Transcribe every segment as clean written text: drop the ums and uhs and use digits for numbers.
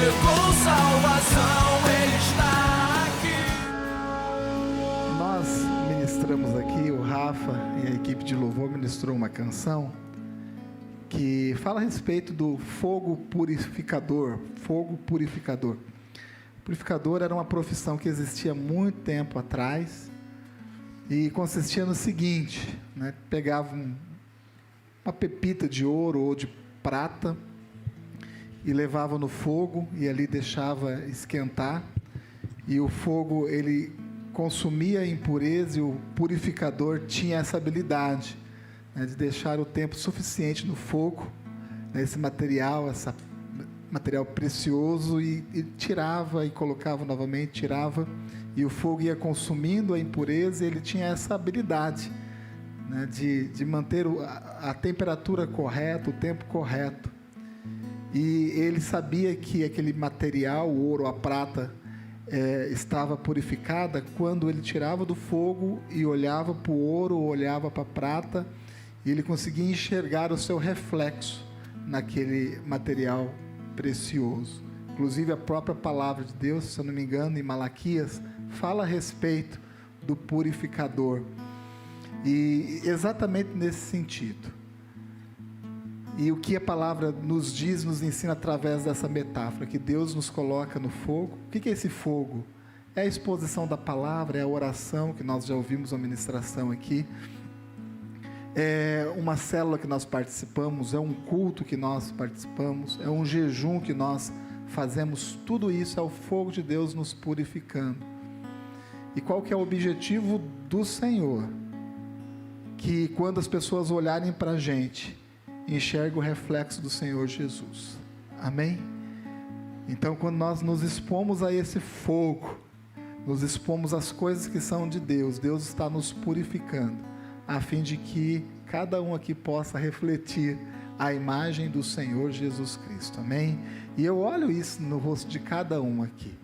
chegou salvação, Ele está aqui. Nós ministramos aqui, o Rafa e a equipe de louvor ministrou uma canção que fala a respeito do fogo purificador. Fogo purificador. Purificador era uma profissão que existia muito tempo atrás e consistia no seguinte, né? Pegava uma pepita de ouro ou de prata e levava no fogo e ali deixava esquentar, e o fogo ele consumia a impureza, e o purificador tinha essa habilidade, né, de deixar o tempo suficiente no fogo, né, esse material precioso, e tirava e colocava novamente, tirava, e o fogo ia consumindo a impureza, e ele tinha essa habilidade, né, de manter a temperatura correta, o tempo correto. E ele sabia que aquele material, o ouro, a prata, estava purificada quando ele tirava do fogo e olhava para o ouro, olhava para a prata, e ele conseguia enxergar o seu reflexo naquele material precioso. Inclusive a própria palavra de Deus, se eu não me engano, em Malaquias, fala a respeito do purificador. E exatamente nesse sentido. E o que a palavra nos diz, nos ensina através dessa metáfora, que Deus nos coloca no fogo. O que é esse fogo? É a exposição da palavra, é a oração, que nós já ouvimos a ministração aqui. É uma célula que nós participamos, é um culto que nós participamos, é um jejum que nós fazemos. Tudo isso é o fogo de Deus nos purificando. E qual que é o objetivo do Senhor? Que quando as pessoas olharem para a gente, enxerga o reflexo do Senhor Jesus. Amém? Então, quando nós nos expomos a esse fogo, nos expomos às coisas que são de Deus, Deus está nos purificando, a fim de que cada um aqui possa refletir a imagem do Senhor Jesus Cristo. Amém? E eu olho isso no rosto de cada um aqui.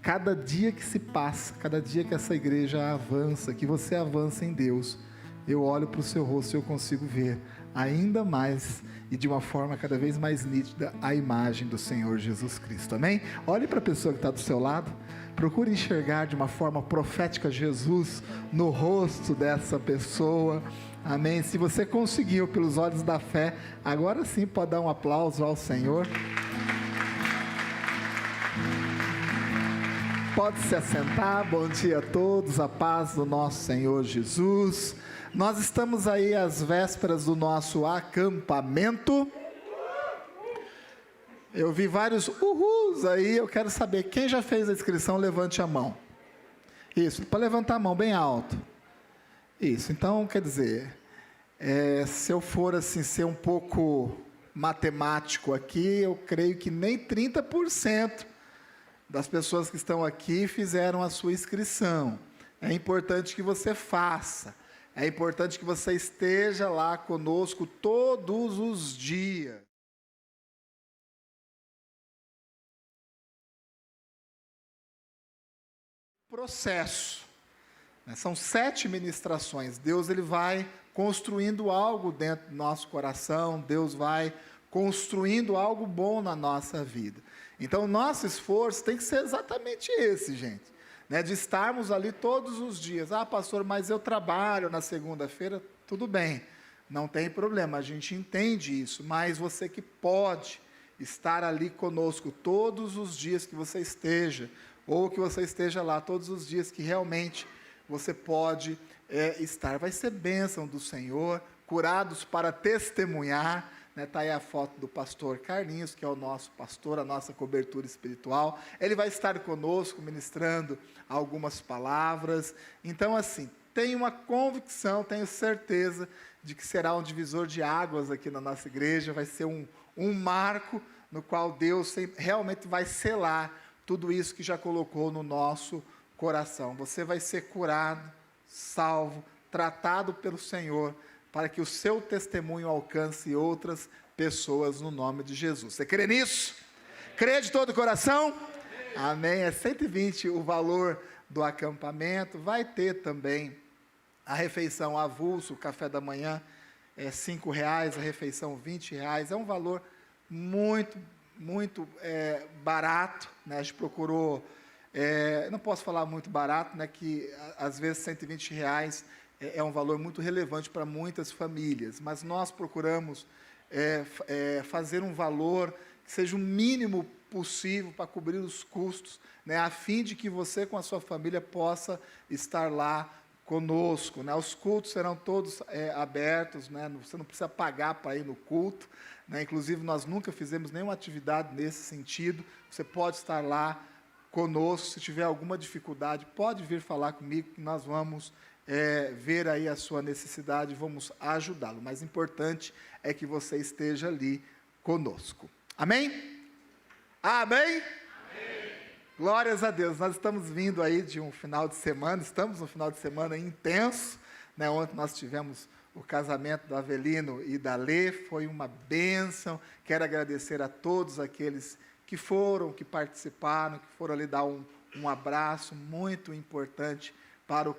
Cada dia que se passa, cada dia que essa igreja avança, que você avança em Deus, eu olho para o seu rosto e eu consigo ver ainda mais e de uma forma cada vez mais nítida a imagem do Senhor Jesus Cristo. Amém? Olhe para a pessoa que está do seu lado, procure enxergar de uma forma profética Jesus no rosto dessa pessoa. Amém? Se você conseguiu pelos olhos da fé, agora sim pode dar um aplauso ao Senhor. Pode se assentar. Bom dia a todos, a paz do nosso Senhor Jesus. Nós estamos aí às vésperas do nosso acampamento. Eu vi vários uhus aí, eu quero saber, quem já fez a inscrição, levante a mão. Isso, para levantar a mão bem alto. Isso, então quer dizer, se eu for assim, ser um pouco matemático aqui, eu creio que nem 30% das pessoas que estão aqui fizeram a sua inscrição. É importante que você faça. É importante que você esteja lá conosco todos os dias. Processo. São 7 ministrações. Deus ele vai construindo algo dentro do nosso coração. Deus vai construindo algo bom na nossa vida. Então, o nosso esforço tem que ser exatamente esse, gente. De estarmos ali todos os dias. Ah, pastor, mas eu trabalho na segunda-feira. Tudo bem, não tem problema, a gente entende isso. Mas você que pode estar ali conosco todos os dias que você esteja, ou que você esteja lá todos os dias que realmente você pode estar. Vai ser bênção do Senhor, curados para testemunhar. Está aí a foto do pastor Carlinhos, que é o nosso pastor, a nossa cobertura espiritual. Ele vai estar conosco ministrando algumas palavras. Então, assim, tenho uma convicção, tenho certeza de que será um divisor de águas aqui na nossa igreja. Vai ser um marco no qual Deus realmente vai selar tudo isso que já colocou no nosso coração. Você vai ser curado, salvo, tratado pelo Senhor, para que o seu testemunho alcance outras pessoas no nome de Jesus. Você crê nisso? Crê de todo o coração? Amém. É 120 o valor do acampamento. Vai ter também a refeição avulso, o café da manhã é R$5, a refeição R$20. É um valor muito muito barato, né? A gente procurou, não posso falar muito barato, né? Que às vezes R$ 120 é um valor muito relevante para muitas famílias, mas nós procuramos fazer um valor que seja o mínimo possível para cobrir os custos, né? A fim de que você com a sua família possa estar lá conosco, né? Os cultos serão todos abertos, né? Você não precisa pagar para ir no culto, né? Inclusive, nós nunca fizemos nenhuma atividade nesse sentido. Você pode estar lá conosco. Se tiver alguma dificuldade, pode vir falar comigo, que nós vamos ver aí a sua necessidade, vamos ajudá-lo. O mais importante é que você esteja ali conosco. Amém? Amém? Glórias a Deus. Nós estamos vindo aí de um final de semana, estamos num final de semana intenso, né? Ontem nós tivemos o casamento do Avelino e da Lê, foi uma bênção. Quero agradecer a todos aqueles que foram, que participaram, que foram ali dar um abraço muito importante para o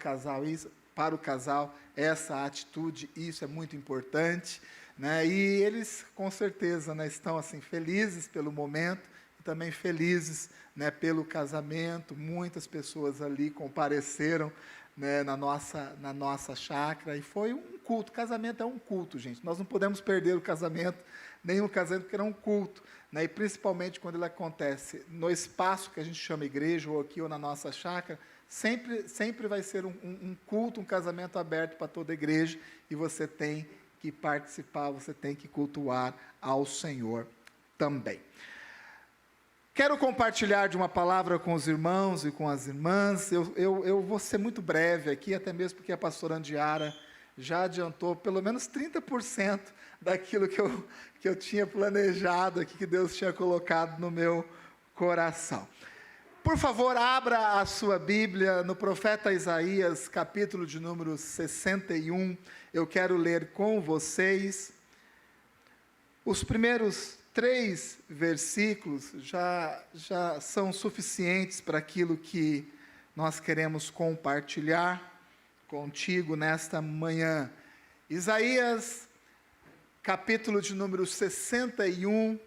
casal, essa atitude, isso é muito importante, né? E eles, com certeza, né, estão assim, felizes pelo momento, e também felizes, né, pelo casamento. Muitas pessoas ali compareceram, né, na nossa chácara, e foi um culto. Casamento é um culto, gente. Nós não podemos perder o casamento, nenhum casamento, porque é um culto, né? E principalmente quando ele acontece no espaço que a gente chama igreja, ou aqui, ou na nossa chácara, sempre vai ser um culto, um casamento aberto para toda a igreja, e você tem que participar, você tem que cultuar ao Senhor também. Quero compartilhar de uma palavra com os irmãos e com as irmãs. Eu vou ser muito breve aqui, até mesmo porque a pastora Andiara já adiantou pelo menos 30% daquilo que eu tinha planejado aqui, que Deus tinha colocado no meu coração. Por favor, abra a sua Bíblia no profeta Isaías, capítulo de número 61. Eu quero ler com vocês os primeiros 3 versículos, já são suficientes para aquilo que nós queremos compartilhar contigo nesta manhã. Isaías, capítulo de número 61,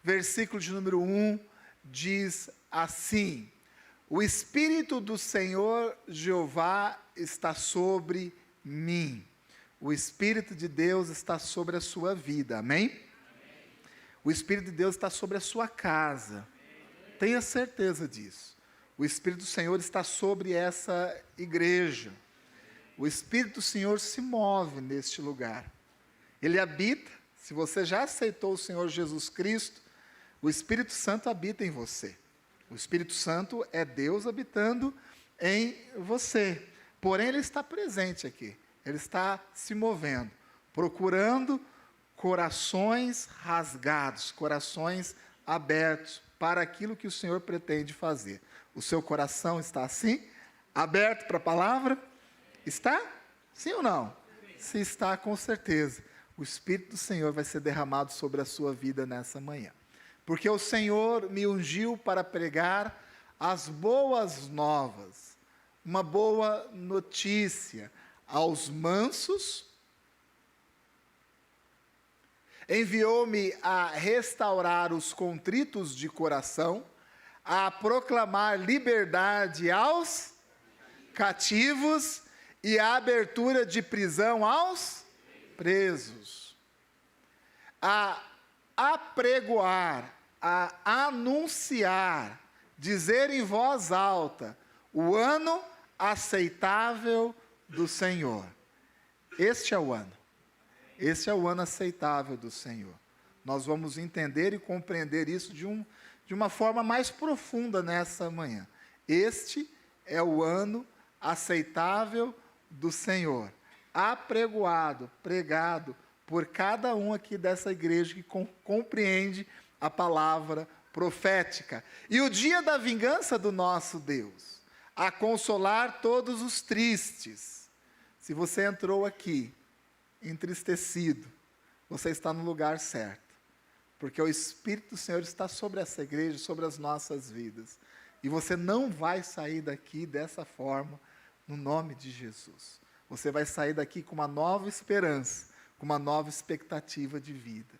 versículo de número 1, diz assim: o Espírito do Senhor Jeová está sobre mim. O Espírito de Deus está sobre a sua vida, amém? O Espírito de Deus está sobre a sua casa. Tenha certeza disso. O Espírito do Senhor está sobre essa igreja. O Espírito do Senhor se move neste lugar. Ele habita. Se você já aceitou o Senhor Jesus Cristo, o Espírito Santo habita em você. O Espírito Santo é Deus habitando em você. Porém, Ele está presente aqui. Ele está se movendo, procurando corações rasgados, corações abertos para aquilo que o Senhor pretende fazer. O seu coração está assim? Aberto para a palavra? Está? Sim ou não? Se está, com certeza, o Espírito do Senhor vai ser derramado sobre a sua vida nessa manhã. Porque o Senhor me ungiu para pregar as boas novas, uma boa notícia aos mansos. Enviou-me a restaurar os contritos de coração, a proclamar liberdade aos cativos e a abertura de prisão aos presos, a apregoar, a anunciar, dizer em voz alta, o ano aceitável do Senhor. Este é o ano. Esse é o ano aceitável do Senhor. Nós vamos entender e compreender isso de uma forma mais profunda nessa manhã. Este é o ano aceitável do Senhor, apregoado, pregado por cada um aqui dessa igreja que compreende a palavra profética. E o dia da vingança do nosso Deus, a consolar todos os tristes. Se você entrou aqui entristecido, você está no lugar certo, porque o Espírito do Senhor está sobre essa igreja, sobre as nossas vidas, e você não vai sair daqui dessa forma, no nome de Jesus. Você vai sair daqui com uma nova esperança, com uma nova expectativa de vida.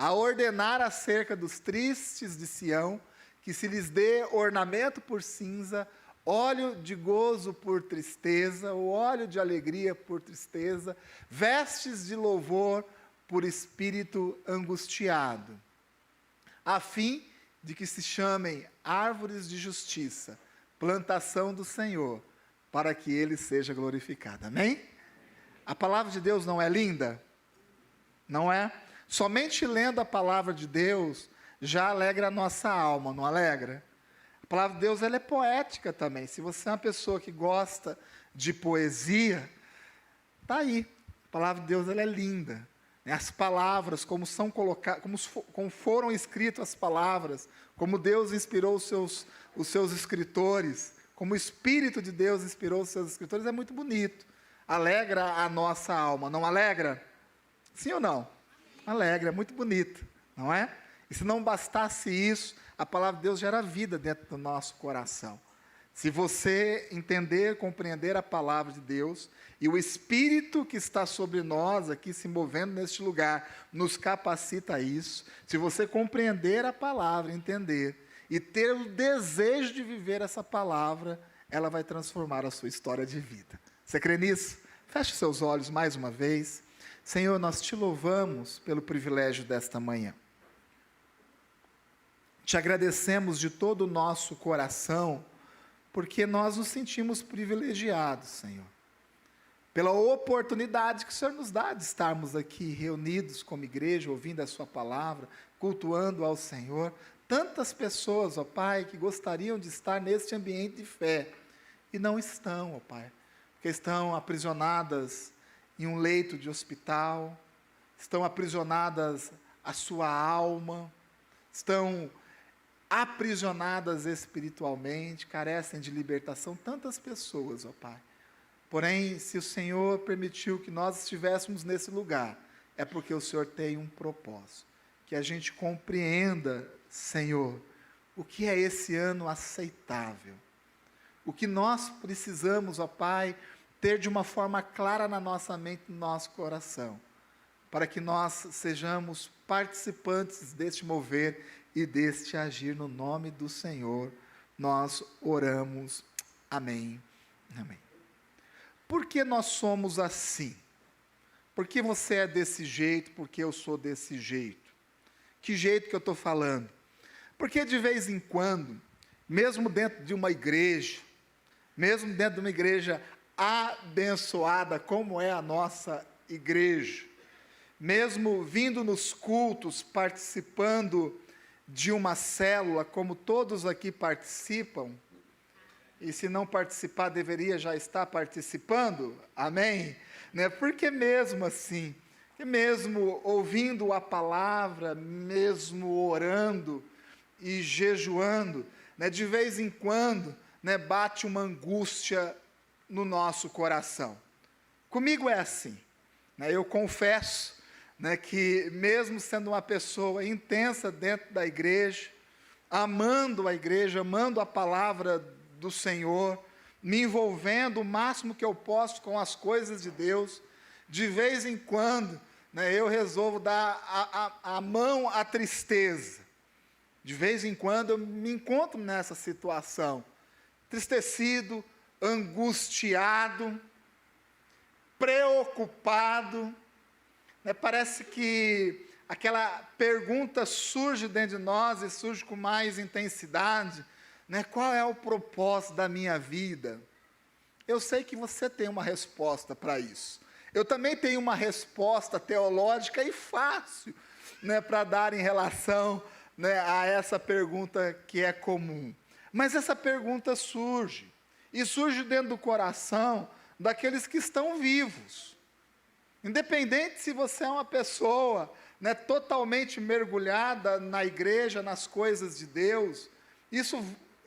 a ordenar acerca dos tristes de Sião, que se lhes dê ornamento por cinza, óleo de gozo por tristeza, o óleo de alegria por tristeza, vestes de louvor por espírito angustiado, a fim de que se chamem árvores de justiça, plantação do Senhor, para que Ele seja glorificado. Amém? A palavra de Deus não é linda? Não é? Somente lendo a palavra de Deus já alegra a nossa alma, não alegra? A palavra de Deus ela é poética também. Se você é uma pessoa que gosta de poesia, está aí. A palavra de Deus ela é linda. As palavras, como são colocadas, como foram escritas as palavras, como Deus inspirou os seus escritores, como o Espírito de Deus inspirou os seus escritores, é muito bonito. Alegra a nossa alma, não alegra? Sim ou não? Alegra, é muito bonito, não é? E se não bastasse isso, a palavra de Deus gera vida dentro do nosso coração. Se você entender, compreender a palavra de Deus, e o Espírito que está sobre nós, aqui se movendo neste lugar, nos capacita a isso, se você compreender a palavra, entender, e ter o desejo de viver essa palavra, ela vai transformar a sua história de vida. Você crê nisso? Feche seus olhos mais uma vez. Senhor, nós te louvamos pelo privilégio desta manhã. Te agradecemos de todo o nosso coração, porque nós nos sentimos privilegiados, Senhor, pela oportunidade que o Senhor nos dá de estarmos aqui reunidos como igreja, ouvindo a sua palavra, cultuando ao Senhor. Tantas pessoas, ó Pai, que gostariam de estar neste ambiente de fé, e não estão, ó Pai, porque estão aprisionadas em um leito de hospital, estão aprisionadas a sua alma, estão aprisionadas espiritualmente, carecem de libertação, tantas pessoas, ó Pai. Porém, se o Senhor permitiu que nós estivéssemos nesse lugar, é porque o Senhor tem um propósito. Que a gente compreenda, Senhor, o que é esse ano aceitável. O que nós precisamos, ó Pai, ter de uma forma clara na nossa mente, no nosso coração, para que nós sejamos participantes deste mover e deste agir no nome do Senhor. Nós oramos. Amém. Amém. Por que nós somos assim? Por que você é desse jeito? Por que eu sou desse jeito? Que jeito que eu estou falando? Porque de vez em quando, mesmo dentro de uma igreja abençoada como é a nossa igreja, mesmo vindo nos cultos, participando de uma célula, como todos aqui participam, e se não participar, deveria já estar participando, amém? Né? Porque mesmo assim, mesmo ouvindo a palavra, mesmo orando e jejuando, né, de vez em quando, né, bate uma angústia no nosso coração. Comigo é assim, né, eu confesso, né, que mesmo sendo uma pessoa intensa dentro da igreja, amando a igreja, amando a palavra do Senhor, me envolvendo o máximo que eu posso com as coisas de Deus, de vez em quando, né, eu resolvo dar a mão à tristeza. De vez em quando eu me encontro nessa situação, entristecido, angustiado, preocupado, né? Parece que aquela pergunta surge dentro de nós e surge com mais intensidade, né? Qual é o propósito da minha vida? Eu sei que você tem uma resposta para isso. Eu também tenho uma resposta teológica e fácil, né, para dar em relação, né, a essa pergunta que é comum. Mas essa pergunta surge, e surge dentro do coração daqueles que estão vivos. Independente se você é uma pessoa, né, totalmente mergulhada na igreja, nas coisas de Deus, isso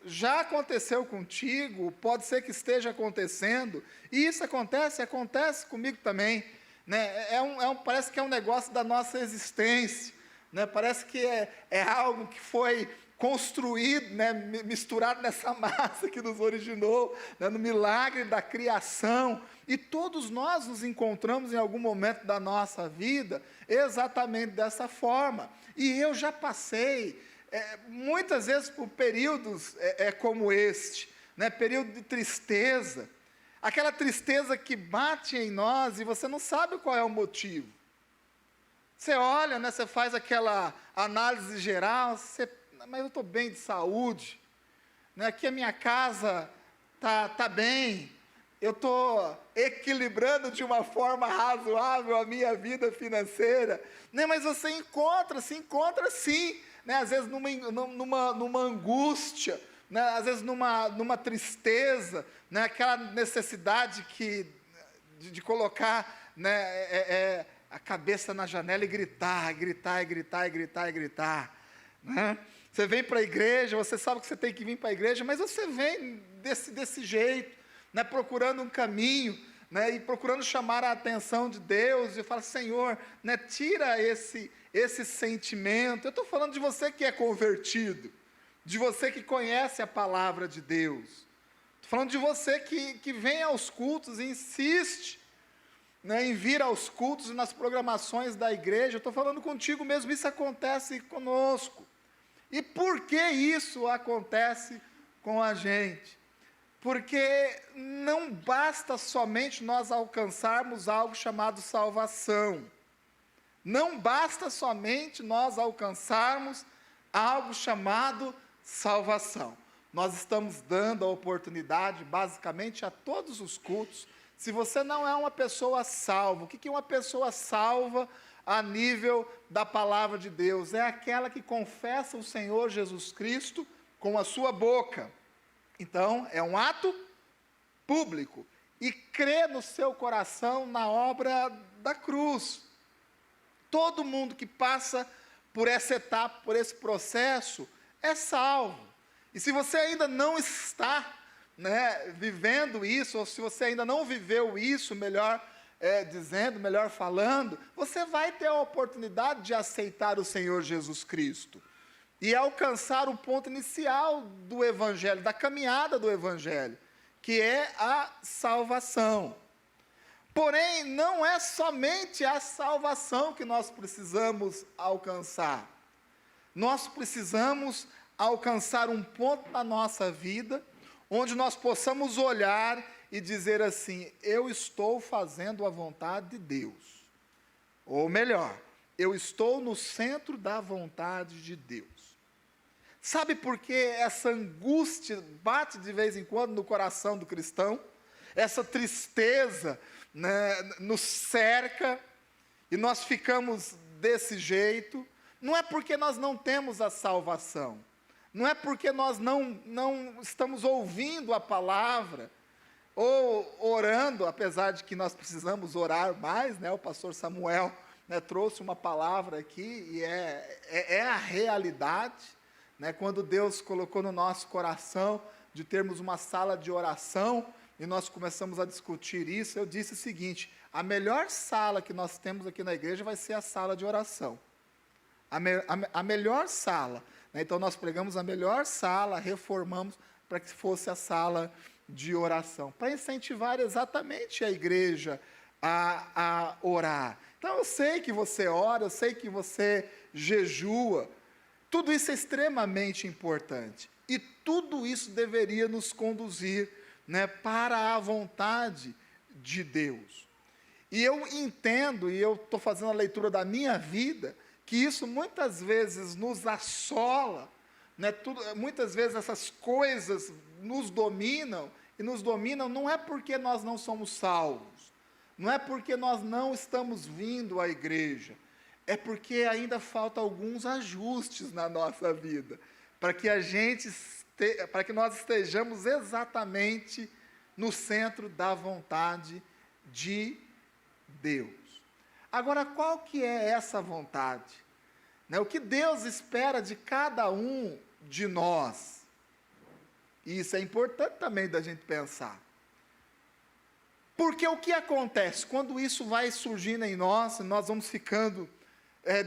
já aconteceu contigo, pode ser que esteja acontecendo, e isso acontece comigo também, né? Parece que é um negócio da nossa existência, né? Parece que é algo que foi construído, né, misturado nessa massa que nos originou, né, no milagre da criação. E todos nós nos encontramos em algum momento da nossa vida exatamente dessa forma. E eu já passei muitas vezes por períodos como este, né, período de tristeza, aquela tristeza que bate em nós e você não sabe qual é o motivo. Você olha, né, você faz aquela análise geral, mas eu estou bem de saúde, né, aqui a minha casa tá bem, eu estou equilibrando de uma forma razoável a minha vida financeira, né, mas você se encontra sim, né, às vezes numa angústia, né, às vezes numa tristeza, né, aquela necessidade de colocar, né, a cabeça na janela e gritar, né? Você vem para a igreja, você sabe que você tem que vir para a igreja, mas você vem desse jeito, né, procurando um caminho, né, e procurando chamar a atenção de Deus, e fala, Senhor, né, tira esse sentimento. Eu estou falando de você que é convertido, de você que conhece a palavra de Deus. Estou falando de você que vem aos cultos e insiste, né, em vir aos cultos e nas programações da igreja. Eu estou falando contigo mesmo, isso acontece conosco. E por que isso acontece com a gente? Porque não basta somente nós alcançarmos algo chamado salvação. Não basta somente nós alcançarmos algo chamado salvação. Nós estamos dando a oportunidade, basicamente, a todos os cultos. Se você não é uma pessoa salva, o que é uma pessoa salva a nível da palavra de Deus? É aquela que confessa o Senhor Jesus Cristo com a sua boca. Então, é um ato público. E crê no seu coração na obra da cruz. Todo mundo que passa por essa etapa, por esse processo, é salvo. E se você ainda não está, né, vivendo isso, ou se você ainda não viveu isso, melhor dizendo, melhor falando, você vai ter a oportunidade de aceitar o Senhor Jesus Cristo e alcançar o ponto inicial do Evangelho, da caminhada do Evangelho, que é a salvação. Porém, não é somente a salvação que nós precisamos alcançar. Nós precisamos alcançar um ponto na nossa vida, onde nós possamos olhar e dizer assim, eu estou fazendo a vontade de Deus. Ou melhor, eu estou no centro da vontade de Deus. Sabe por que essa angústia bate de vez em quando no coração do cristão? Essa tristeza, né, nos cerca e nós ficamos desse jeito. Não é porque nós não temos a salvação. Não é porque nós não estamos ouvindo a palavra ou orando, apesar de que nós precisamos orar mais, né? O pastor Samuel, né, trouxe uma palavra aqui e é a realidade, né? Quando Deus colocou no nosso coração de termos uma sala de oração e nós começamos a discutir isso, eu disse o seguinte, a melhor sala que nós temos aqui na igreja vai ser a sala de oração. A melhor sala. Então, nós pregamos a melhor sala, reformamos para que fosse a sala de oração, para incentivar exatamente a igreja a orar. Então, eu sei que você ora, eu sei que você jejua, tudo isso é extremamente importante. E tudo isso deveria nos conduzir, né, para a vontade de Deus. E eu entendo, e eu estou fazendo a leitura da minha vida, que isso muitas vezes nos assola, né? Muitas vezes essas coisas nos dominam, e nos dominam não é porque nós não somos salvos, não é porque nós não estamos vindo à igreja, é porque ainda falta alguns ajustes na nossa vida, para que nós estejamos exatamente no centro da vontade de Deus. Agora, qual que é essa vontade? Né, o que Deus espera de cada um de nós? E isso é importante também da gente pensar. Porque o que acontece? Quando isso vai surgindo em nós, nós vamos ficando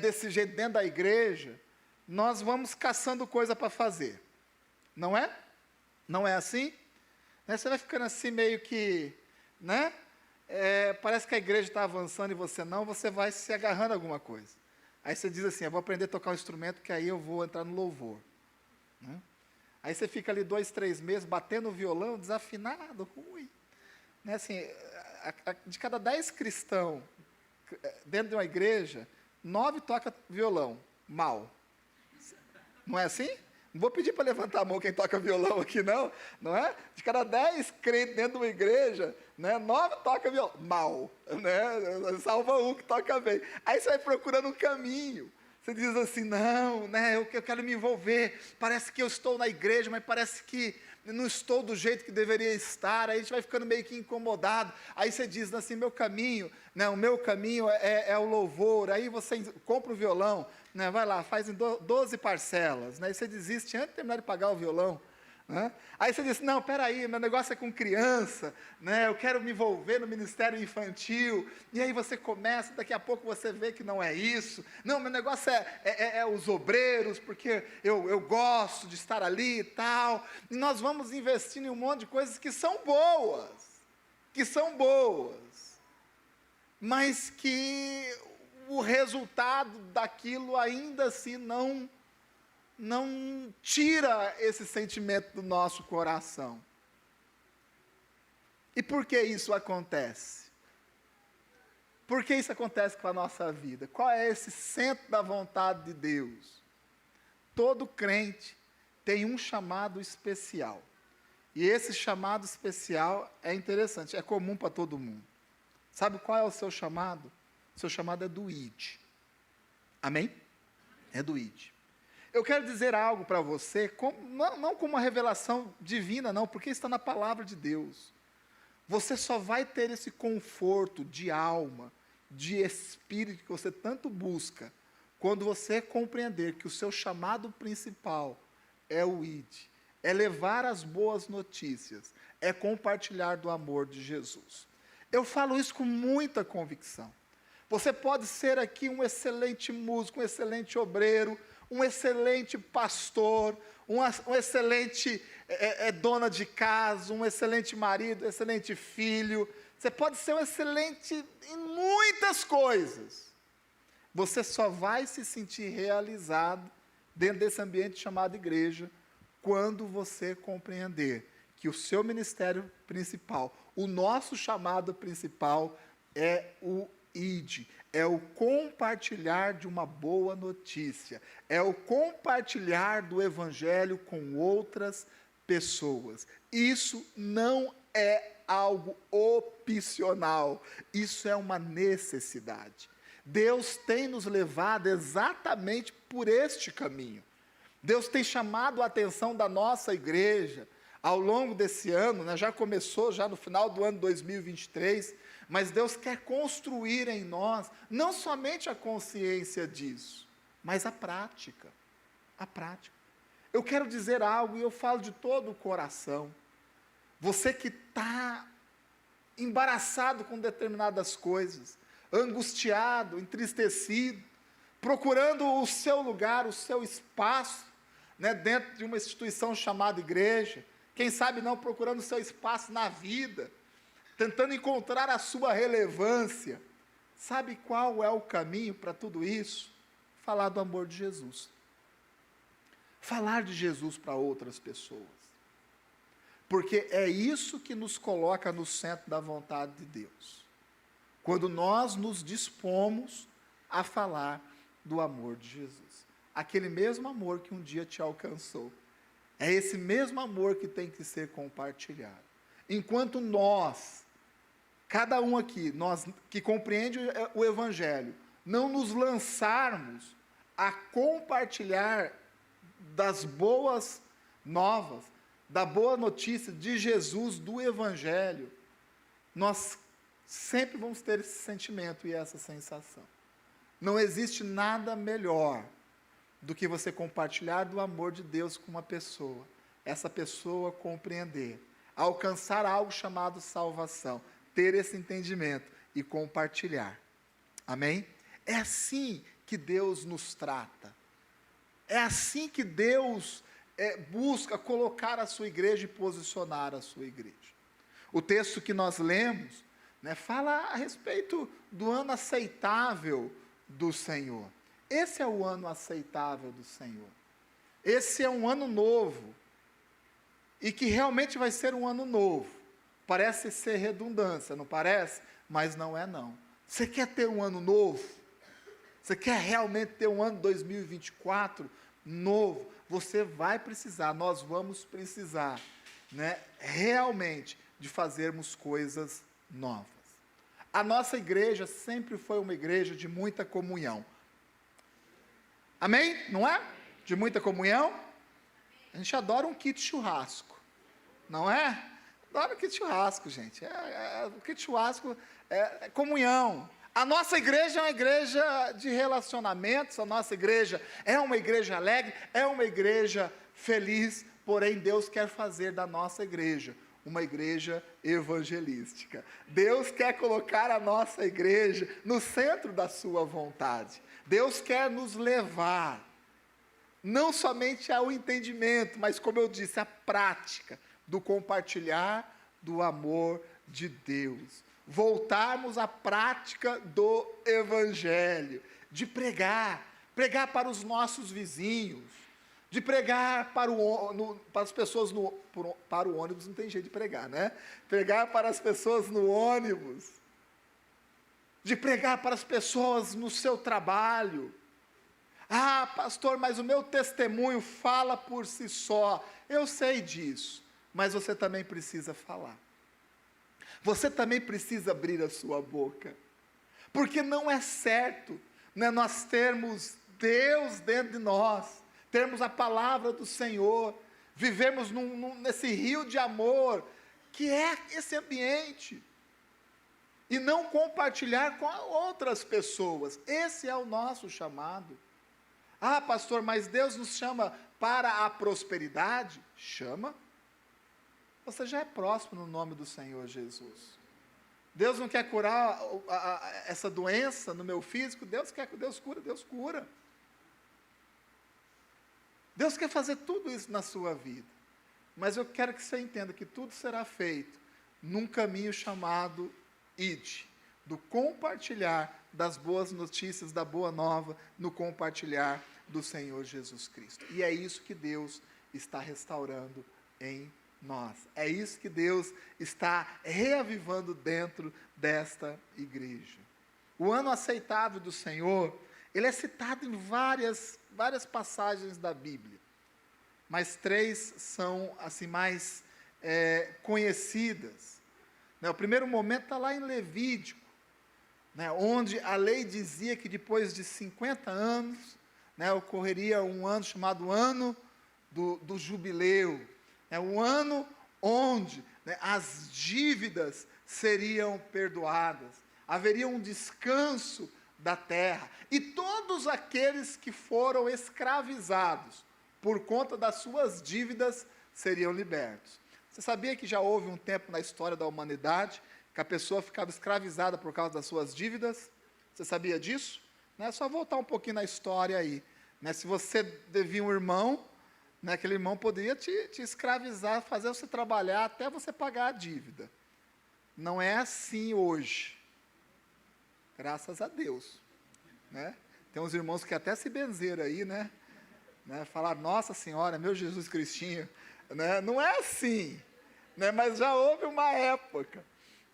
desse jeito dentro da igreja, nós vamos caçando coisa para fazer. Não é? Não é assim? Né? Você vai ficando assim meio que, né? Parece que a igreja está avançando e você não, você vai se agarrando a alguma coisa. Aí você diz assim, eu vou aprender a tocar um instrumento, que aí eu vou entrar no louvor. Né? Aí você fica ali 2, 3 meses batendo o violão, desafinado, ruim. Né? Assim, de cada 10 cristãos dentro de uma igreja, 9 toca violão, mal. Não é assim? Não vou pedir para levantar a mão quem toca violão aqui, não é? De cada 10 crentes dentro de uma igreja, né, 9 toca violão, mal, né? Salva um que toca bem. Aí você vai procurando um caminho. Você diz assim, não, né, eu quero me envolver, parece que eu estou na igreja, mas parece que não estou do jeito que deveria estar, aí a gente vai ficando meio que incomodado, aí você diz assim, meu caminho, né, o meu caminho é o louvor, aí você compra o violão, né, vai lá, faz em 12 parcelas, né, aí você desiste antes de terminar de pagar o violão, né? Aí você diz, não, peraí, meu negócio é com criança, né? Eu quero me envolver no ministério infantil, e aí você começa, daqui a pouco você vê que não é isso, não, meu negócio é os obreiros, porque eu gosto de estar ali e tal, e nós vamos investindo em um monte de coisas que são boas, mas que o resultado daquilo ainda assim não tira esse sentimento do nosso coração. E por que isso acontece? Por que isso acontece com a nossa vida? Qual é esse centro da vontade de Deus? Todo crente tem um chamado especial. E esse chamado especial é interessante, é comum para todo mundo. Sabe qual é o seu chamado? O seu chamado é do ID. Amém? É do ID. Eu quero dizer algo para você, não como uma revelação divina, não, porque está na palavra de Deus. Você só vai ter esse conforto de alma, de espírito que você tanto busca, quando você compreender que o seu chamado principal é o ID, é levar as boas notícias, é compartilhar do amor de Jesus. Eu falo isso com muita convicção. Você pode ser aqui um excelente músico, um excelente obreiro, um excelente pastor, um excelente dona de casa, um excelente marido, um excelente filho. Você pode ser um excelente em muitas coisas. Você só vai se sentir realizado dentro desse ambiente chamado igreja, quando você compreender que o seu ministério principal, o nosso chamado principal é o ID, é o compartilhar de uma boa notícia, é o compartilhar do evangelho com outras pessoas. Isso não é algo opcional, isso é uma necessidade. Deus tem nos levado exatamente por este caminho. Deus tem chamado a atenção da nossa igreja ao longo desse ano, né, já começou já no final do ano 2023, mas Deus quer construir em nós, não somente a consciência disso, mas a prática. A prática. Eu quero dizer algo, e eu falo de todo o coração. Você que está embaraçado com determinadas coisas, angustiado, entristecido, procurando o seu lugar, o seu espaço, né, dentro de uma instituição chamada igreja, quem sabe não procurando o seu espaço na vida, tentando encontrar a sua relevância. Sabe qual é o caminho para tudo isso? Falar do amor de Jesus. Falar de Jesus para outras pessoas. Porque é isso que nos coloca no centro da vontade de Deus. Quando nós nos dispomos a falar do amor de Jesus. Aquele mesmo amor que um dia te alcançou. É esse mesmo amor que tem que ser compartilhado. Enquanto nós, cada um aqui, nós que compreende o Evangelho, não nos lançarmos a compartilhar das boas novas, da boa notícia de Jesus, do Evangelho, nós sempre vamos ter esse sentimento e essa sensação. Não existe nada melhor do que você compartilhar do amor de Deus com uma pessoa, essa pessoa compreender, alcançar algo chamado salvação, ter esse entendimento e compartilhar. Amém? É assim que Deus nos trata. É assim que Deus busca colocar a sua igreja e posicionar a sua igreja. O texto que nós lemos, né, fala a respeito do ano aceitável do Senhor. Esse é o ano aceitável do Senhor. Esse é um ano novo. E que realmente vai ser um ano novo. Parece ser redundância, não parece? Mas não é não. Você quer ter um ano novo? Você quer realmente ter um ano 2024 novo? Você vai precisar, nós vamos precisar, né, realmente de fazermos coisas novas. A nossa igreja sempre foi uma igreja de muita comunhão. Amém? Não é? De muita comunhão? A gente adora um kit churrasco, não é? Adora um kit churrasco, gente. O kit churrasco é comunhão. A nossa igreja é uma igreja de relacionamentos, a nossa igreja é uma igreja alegre, é uma igreja feliz, porém Deus quer fazer da nossa igreja uma igreja evangelística. Deus quer colocar a nossa igreja no centro da sua vontade. Deus quer nos levar, não somente ao entendimento, mas como eu disse, à prática do compartilhar do amor de Deus. Voltarmos à prática do evangelho, de pregar para os nossos vizinhos, de pregar para as pessoas para o ônibus, não tem jeito de pregar, né? Pregar para as pessoas no ônibus, de pregar para as pessoas no seu trabalho. Ah, pastor, mas o meu testemunho fala por si só. Eu sei disso, mas você também precisa falar. Você também precisa abrir a sua boca, porque não é certo, né, nós termos Deus dentro de nós, termos a palavra do Senhor, vivemos nesse rio de amor, que é esse ambiente, e não compartilhar com outras pessoas. Esse é o nosso chamado. Ah, pastor, mas Deus nos chama para a prosperidade? Chama. Você já é próspero no nome do Senhor Jesus. Deus não quer curar essa doença no meu físico? Deus cura, Deus cura. Deus quer fazer tudo isso na sua vida. Mas eu quero que você entenda que tudo será feito num caminho chamado ide, do compartilhar das boas notícias, da boa nova, no compartilhar do Senhor Jesus Cristo. E é isso que Deus está restaurando em nós. É isso que Deus está reavivando dentro desta igreja. O ano aceitável do Senhor, ele é citado em várias passagens da Bíblia, mas 3 são assim mais conhecidas. O primeiro momento está lá em Levítico, onde a lei dizia que depois de 50 anos, ocorreria um ano chamado ano do jubileu, um ano onde as dívidas seriam perdoadas, haveria um descanso da terra, e todos aqueles que foram escravizados por conta das suas dívidas seriam libertos. Você sabia que já houve um tempo na história da humanidade que a pessoa ficava escravizada por causa das suas dívidas? Você sabia disso? É só voltar um pouquinho na história aí. Se você devia um irmão, aquele irmão poderia te escravizar, fazer você trabalhar até você pagar a dívida. Não é assim hoje. Graças a Deus. Tem uns irmãos que até se benzeram aí, falar, nossa senhora, meu Jesus Cristinho, não é assim, mas já houve uma época,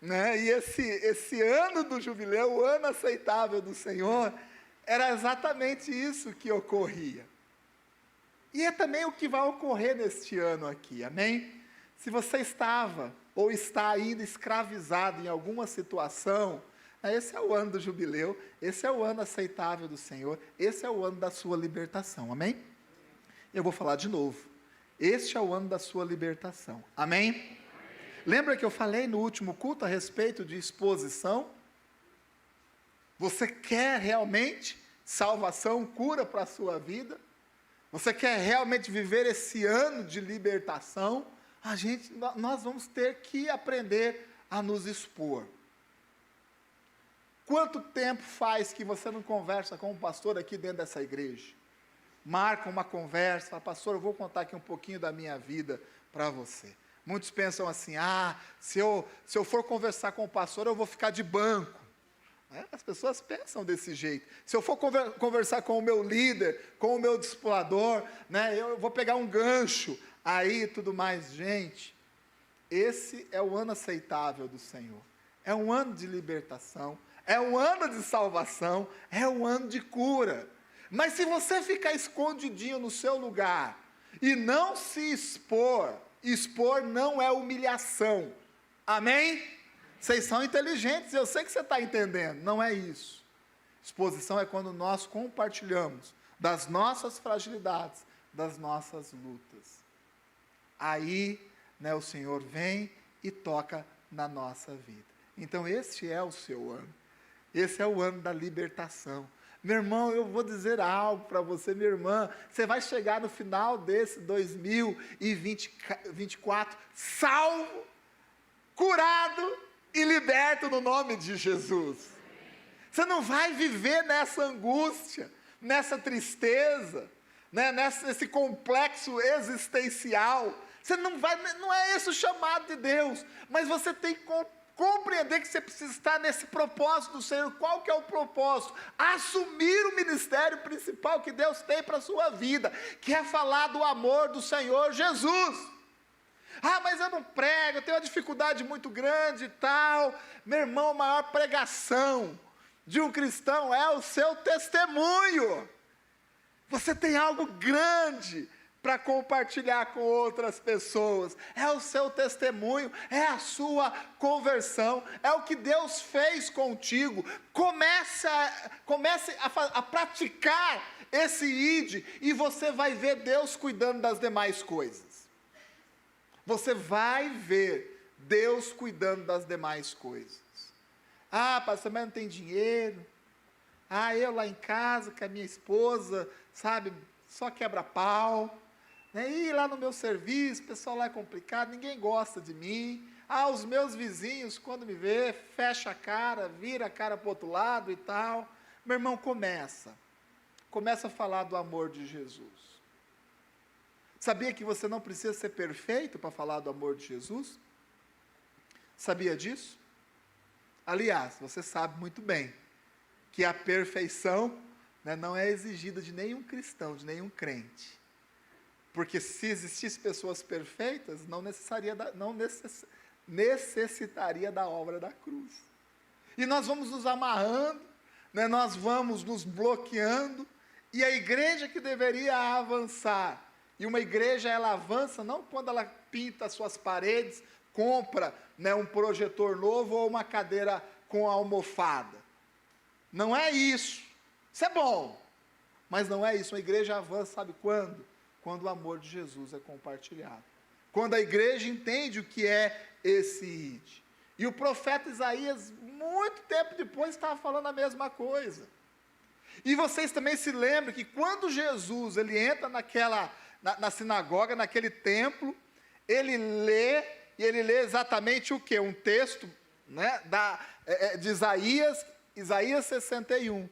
e esse ano do jubileu, o ano aceitável do Senhor, era exatamente isso que ocorria. E é também o que vai ocorrer neste ano aqui, amém? Se você estava ou está ainda escravizado em alguma situação, esse é o ano do jubileu, esse é o ano aceitável do Senhor, esse é o ano da sua libertação, amém? Eu vou falar de novo, este é o ano da sua libertação, amém? Lembra que eu falei no último culto a respeito de exposição? Você quer realmente salvação, cura para a sua vida? Você quer realmente viver esse ano de libertação? Nós vamos ter que aprender a nos expor. Quanto tempo faz que você não conversa com um pastor aqui dentro dessa igreja? marcam uma conversa, falam, pastor, eu vou contar aqui um pouquinho da minha vida para você. Muitos pensam assim, se eu for conversar com o pastor, eu vou ficar de banco. As pessoas pensam desse jeito. Se eu for conversar com o meu líder, com o meu discipulador, eu vou pegar um gancho, aí tudo mais. Gente, esse é o ano aceitável do Senhor. É um ano de libertação, é um ano de salvação, é um ano de cura. Mas se você ficar escondidinho no seu lugar e não se expor não é humilhação. Amém? Vocês são inteligentes, eu sei que você está entendendo, não é isso. Exposição é quando nós compartilhamos das nossas fragilidades, das nossas lutas. Aí, o Senhor vem e toca na nossa vida. Então, este é o seu ano. Esse é o ano da libertação. Meu irmão, eu vou dizer algo para você, minha irmã. Você vai chegar no final desse 2024 salvo, curado e liberto no nome de Jesus. Você não vai viver nessa angústia, nessa tristeza, nesse complexo existencial. Você não é esse o chamado de Deus, mas você tem que compreender que você precisa estar nesse propósito do Senhor. Qual que é o propósito? Assumir o ministério principal que Deus tem para a sua vida, que é falar do amor do Senhor Jesus. Mas eu não prego, eu tenho uma dificuldade muito grande e tal. Meu irmão, a maior pregação de um cristão é o seu testemunho. Você tem algo grande para compartilhar com outras pessoas. É o seu testemunho, é a sua conversão, é o que Deus fez contigo. Comece a praticar esse ID e você vai ver Deus cuidando das demais coisas. Você vai ver Deus cuidando das demais coisas. Pastor, mas não tem dinheiro. Eu lá em casa com a minha esposa, só quebra pau. E lá no meu serviço, o pessoal lá é complicado, ninguém gosta de mim. Os meus vizinhos, quando me vê, fecha a cara, vira a cara para o outro lado e tal. Meu irmão, começa a falar do amor de Jesus. Sabia que você não precisa ser perfeito para falar do amor de Jesus? Sabia disso? Aliás, você sabe muito bem que a perfeição não é exigida de nenhum cristão, de nenhum crente. Porque se existissem pessoas perfeitas, não necessitaria da obra da cruz. E nós vamos nos amarrando, nós vamos nos bloqueando, e a igreja que deveria avançar, e uma igreja ela avança não quando ela pinta as suas paredes, compra um projetor novo ou uma cadeira com almofada. Não é isso. Isso é bom, mas não é isso. Uma igreja avança, sabe quando? Quando o amor de Jesus é compartilhado. Quando a igreja entende o que é esse ID. E o profeta Isaías, muito tempo depois, estava falando a mesma coisa. E vocês também se lembram que quando Jesus ele entra na sinagoga, naquele templo, ele lê exatamente o quê? Um texto de Isaías 61.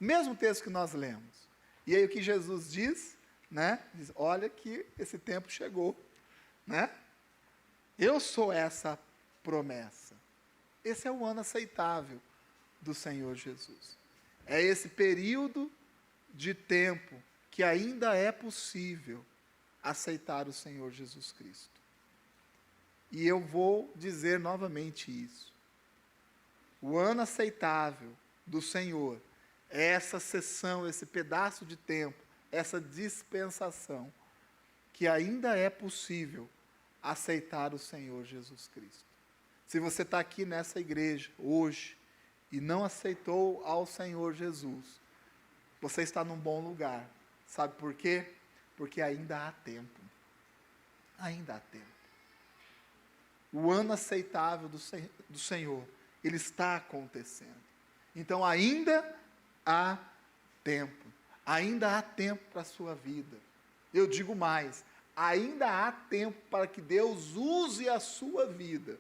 Mesmo texto que nós lemos. E aí o que Jesus diz? Diz, olha que esse tempo chegou. Eu sou essa promessa. Esse é o ano aceitável do Senhor Jesus. É esse período de tempo que ainda é possível aceitar o Senhor Jesus Cristo. E eu vou dizer novamente isso. O ano aceitável do Senhor é essa sessão, esse pedaço de tempo, essa dispensação, que ainda é possível aceitar o Senhor Jesus Cristo. Se você está aqui nessa igreja hoje e não aceitou ao Senhor Jesus, você está num bom lugar. Sabe por quê? Porque ainda há tempo. Ainda há tempo. O ano aceitável do Senhor, ele está acontecendo. Então ainda há tempo. Ainda há tempo para a sua vida. Eu digo mais, ainda há tempo para que Deus use a sua vida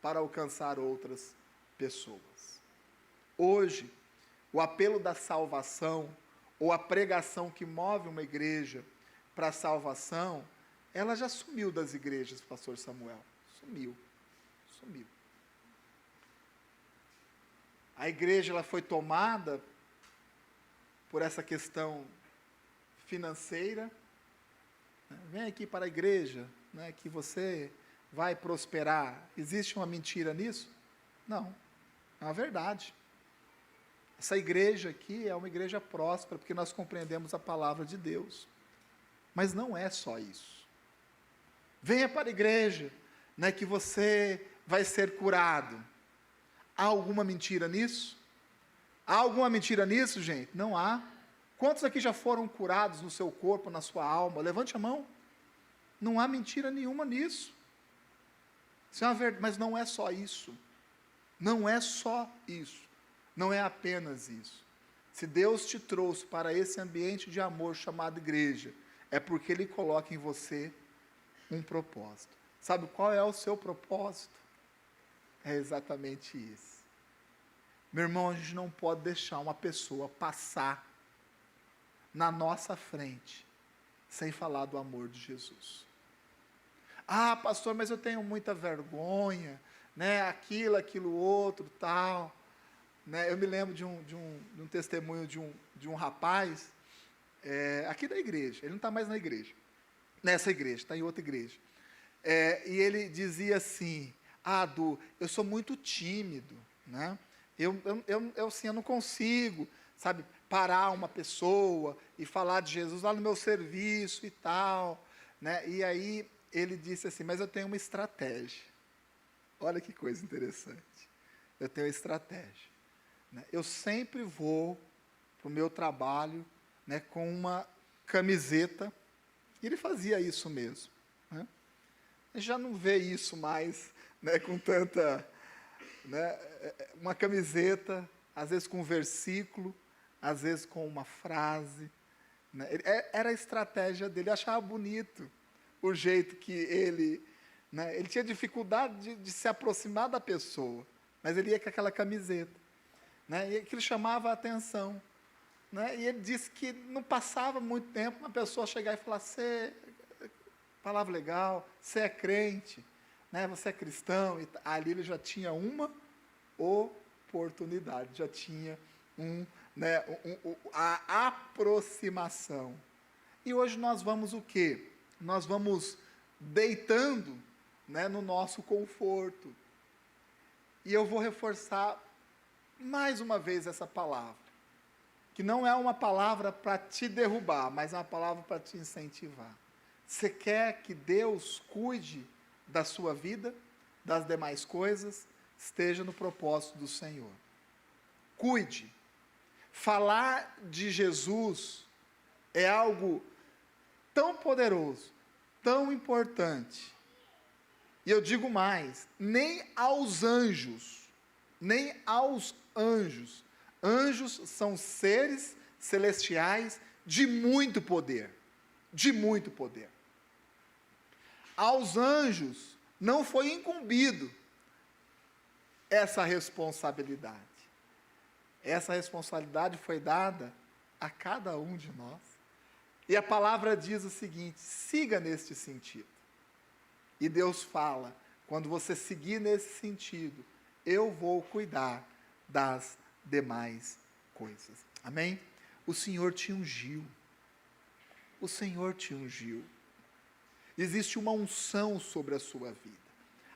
para alcançar outras pessoas. Hoje, o apelo da salvação, ou a pregação que move uma igreja para a salvação, ela já sumiu das igrejas, pastor Samuel. Sumiu. A igreja ela foi tomada por essa questão financeira. Vem aqui para a igreja, né, que você vai prosperar. Existe uma mentira nisso? Não, é uma verdade. Essa igreja aqui é uma igreja próspera, porque nós compreendemos a palavra de Deus. Mas não é só isso. Venha para a igreja, né, que você vai ser curado. Há alguma mentira nisso? Há alguma mentira nisso, gente? Não há. Quantos aqui já foram curados no seu corpo, na sua alma? Levante a mão. Não há mentira nenhuma nisso. Isso é uma verdade, mas não é só isso. Não é só isso. Não é apenas isso. Se Deus te trouxe para esse ambiente de amor chamado igreja, é porque Ele coloca em você um propósito. Sabe qual é o seu propósito? É exatamente isso. Meu irmão, a gente não pode deixar uma pessoa passar na nossa frente sem falar do amor de Jesus. Ah, pastor, mas eu tenho muita vergonha, né? Aquilo outro, tal. Né? Eu me lembro de um testemunho de um rapaz, aqui da igreja, ele não está mais na igreja, nessa igreja, está em outra igreja. E ele dizia assim, eu sou muito tímido, né? Eu não consigo, sabe, parar uma pessoa e falar de Jesus lá no meu serviço e tal, né? E aí ele disse assim, mas eu tenho uma estratégia. Olha que coisa interessante. Eu tenho uma estratégia. Né? Eu sempre vou para o meu trabalho, né, com uma camiseta, e ele fazia isso mesmo. Né? A gente já não vê isso mais, né, com tanta... Né, uma camiseta, às vezes com um versículo, às vezes com uma frase. Né? Era a estratégia dele, eu achava bonito o jeito que ele... Né, ele tinha dificuldade de se aproximar da pessoa, mas ele ia com aquela camiseta. Né, e aquilo chamava a atenção. Né, e ele disse que não passava muito tempo uma pessoa chegar e falar, palavra legal, você é crente, né, você é cristão. E ali ele já tinha uma oportunidade, já tinha a aproximação. E hoje nós vamos o quê? Nós vamos deitando, né, no nosso conforto. E eu vou reforçar mais uma vez essa palavra, que não é uma palavra para te derrubar, mas é uma palavra para te incentivar. Você quer que Deus cuide da sua vida, das demais coisas, esteja no propósito do Senhor. Cuide. Falar de Jesus é algo tão poderoso, tão importante. E eu digo mais, nem aos anjos, anjos são seres celestiais de muito poder, Aos anjos não foi incumbido essa responsabilidade. Essa responsabilidade foi dada a cada um de nós. E a palavra diz o seguinte, siga neste sentido. E Deus fala, quando você seguir nesse sentido, eu vou cuidar das demais coisas. Amém? O Senhor te ungiu. O Senhor te ungiu. Existe uma unção sobre a sua vida.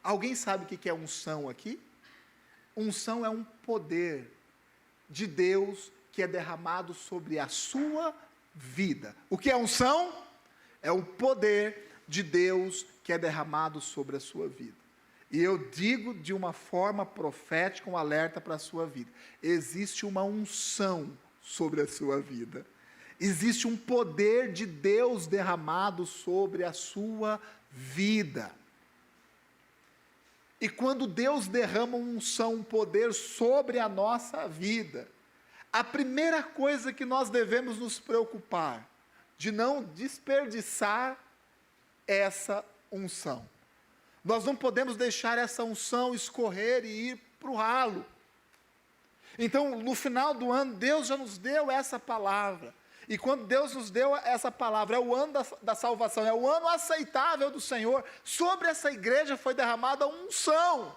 Alguém sabe o que é unção aqui? Unção é um poder de Deus que é derramado sobre a sua vida. O que é unção? É o poder de Deus que é derramado sobre a sua vida. E eu digo de uma forma profética, um alerta para a sua vida. Existe uma unção sobre a sua vida. Existe um poder de Deus derramado sobre a sua vida. E quando Deus derrama uma unção, um poder sobre a nossa vida, a primeira coisa que nós devemos nos preocupar, de não desperdiçar essa unção. Nós não podemos deixar essa unção escorrer e ir para o ralo. Então, no final do ano, Deus já nos deu essa palavra. E quando Deus nos deu essa palavra, é o ano da salvação, é o ano aceitável do Senhor, sobre essa igreja foi derramada unção,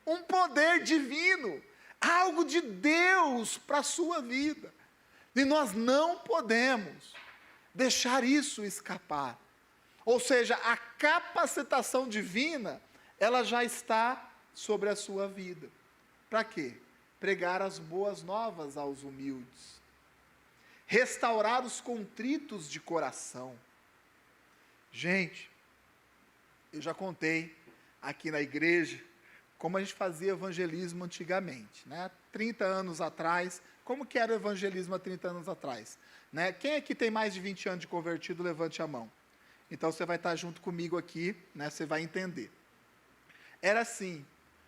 um poder divino, algo de Deus para a sua vida. E nós não podemos deixar isso escapar. Ou seja, a capacitação divina, ela já está sobre a sua vida. Para quê? Pregar as boas novas aos humildes. Restaurar os contritos de coração. Gente, eu já contei aqui na igreja como a gente fazia evangelismo antigamente, né? 30 anos atrás, como que era o evangelismo há 30 anos atrás? Né? Quem aqui tem mais de 20 anos de convertido, levante a mão. Então você vai estar junto comigo aqui, né? Você vai entender. Era assim,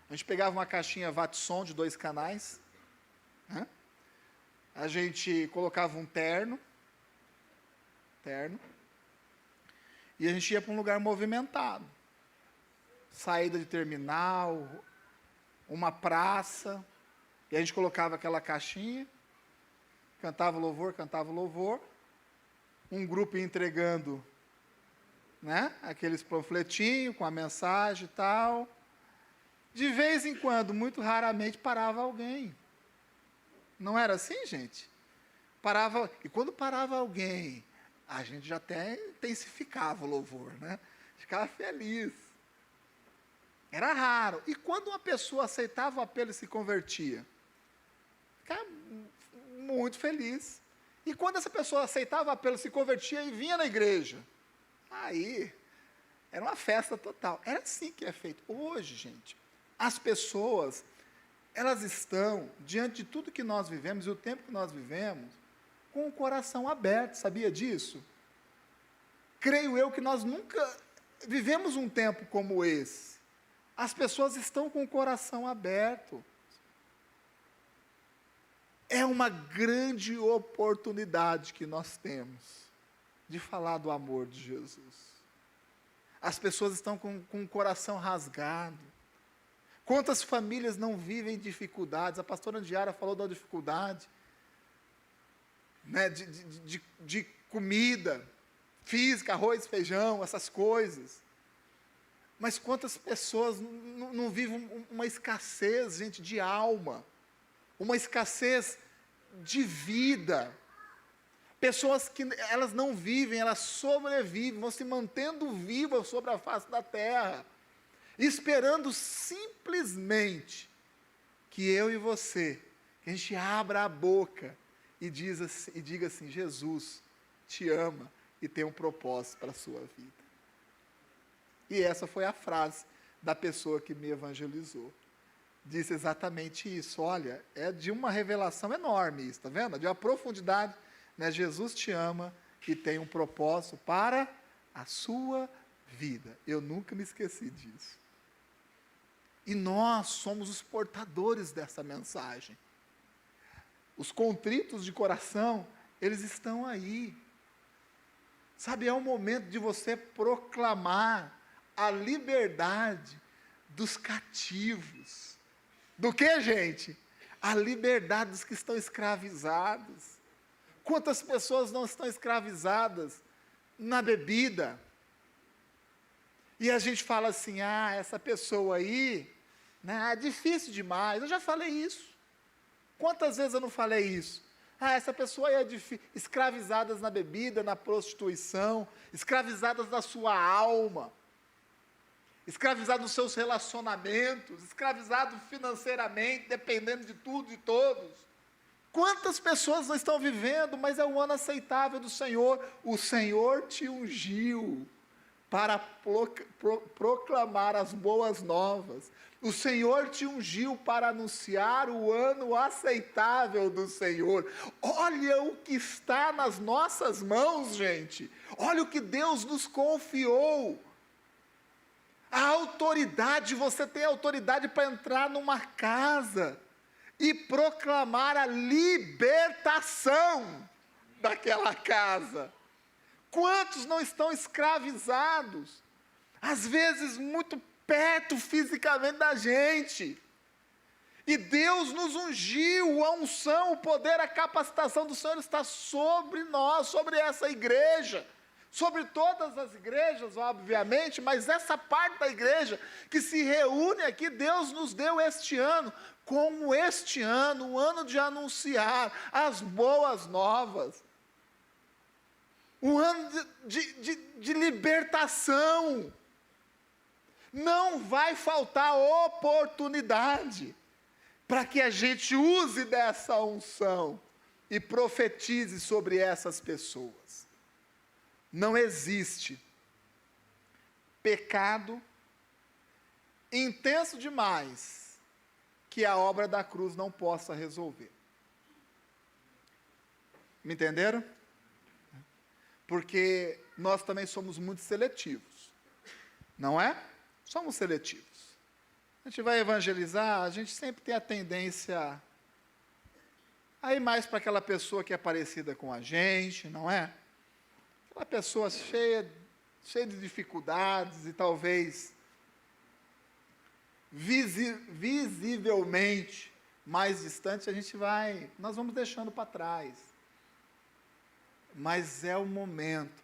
a gente pegava uma caixinha Vatson de 2 canais, né? A gente colocava um terno, e a gente ia para um lugar movimentado. Saída de terminal, uma praça, e a gente colocava aquela caixinha, cantava louvor, um grupo entregando, né, aqueles panfletinhos com a mensagem e tal. De vez em quando, muito raramente, parava alguém. Não era assim, gente? E quando parava alguém, a gente já até intensificava o louvor, né? Ficava feliz. Era raro. E quando uma pessoa aceitava o apelo e se convertia? Ficava muito feliz. E quando essa pessoa aceitava o apelo, se convertia e vinha na igreja? Aí, era uma festa total. Era assim que é feito. Hoje, gente, as pessoas, elas estão, diante de tudo que nós vivemos e o tempo que nós vivemos, com o coração aberto, sabia disso? Creio eu que nós nunca vivemos um tempo como esse. As pessoas estão com o coração aberto. É uma grande oportunidade que nós temos de falar do amor de Jesus. As pessoas estão com o coração rasgado. Quantas famílias não vivem dificuldades? A pastora Andiara falou da dificuldade, né, de comida física, arroz, feijão, essas coisas. Mas quantas pessoas não vivem uma escassez, gente, de alma, uma escassez de vida. Pessoas que elas não vivem, elas sobrevivem, vão se mantendo vivas sobre a face da terra, esperando simplesmente que eu e você, que a gente abra a boca e diga assim: Jesus te ama e tem um propósito para a sua vida. E essa foi a frase da pessoa que me evangelizou. Disse exatamente isso. Olha, é de uma revelação enorme isso, está vendo? De uma profundidade, né? Jesus te ama e tem um propósito para a sua vida. Eu nunca me esqueci disso. E nós somos os portadores dessa mensagem. Os contritos de coração, eles estão aí. Sabe, é o momento de você proclamar a liberdade dos cativos. Do que, gente? A liberdade dos que estão escravizados. Quantas pessoas não estão escravizadas na bebida? E a gente fala assim: ah, essa pessoa aí, né, é difícil demais. Eu já falei isso. Quantas vezes eu não falei isso? Ah, essa pessoa aí é difícil. Escravizadas na bebida, na prostituição, escravizadas na sua alma, escravizado nos seus relacionamentos, escravizado financeiramente, dependendo de tudo e de todos. Quantas pessoas não estão vivendo, mas é o ano aceitável do Senhor. O Senhor te ungiu para proclamar as boas novas. O Senhor te ungiu para anunciar o ano aceitável do Senhor. Olha o que está nas nossas mãos, gente. Olha o que Deus nos confiou. A autoridade, você tem autoridade para entrar numa casa e proclamar a libertação daquela casa. Quantos não estão escravizados? Às vezes muito perto fisicamente da gente. E Deus nos ungiu, a unção, o poder, a capacitação do Senhor está sobre nós, sobre essa igreja, sobre todas as igrejas, obviamente, mas essa parte da igreja que se reúne aqui, Deus nos deu este ano, como este ano, o ano de anunciar as boas novas, um ano de libertação. Não vai faltar oportunidade para que a gente use dessa unção e profetize sobre essas pessoas. Não existe pecado intenso demais que a obra da cruz não possa resolver. Me entenderam? Porque nós também somos muito seletivos, não é? Somos seletivos. A gente vai evangelizar, a gente sempre tem a tendência a ir mais para aquela pessoa que é parecida com a gente, não é? Aquela pessoa cheia de dificuldades e talvez visivelmente mais distante, nós vamos deixando para trás. Mas é o momento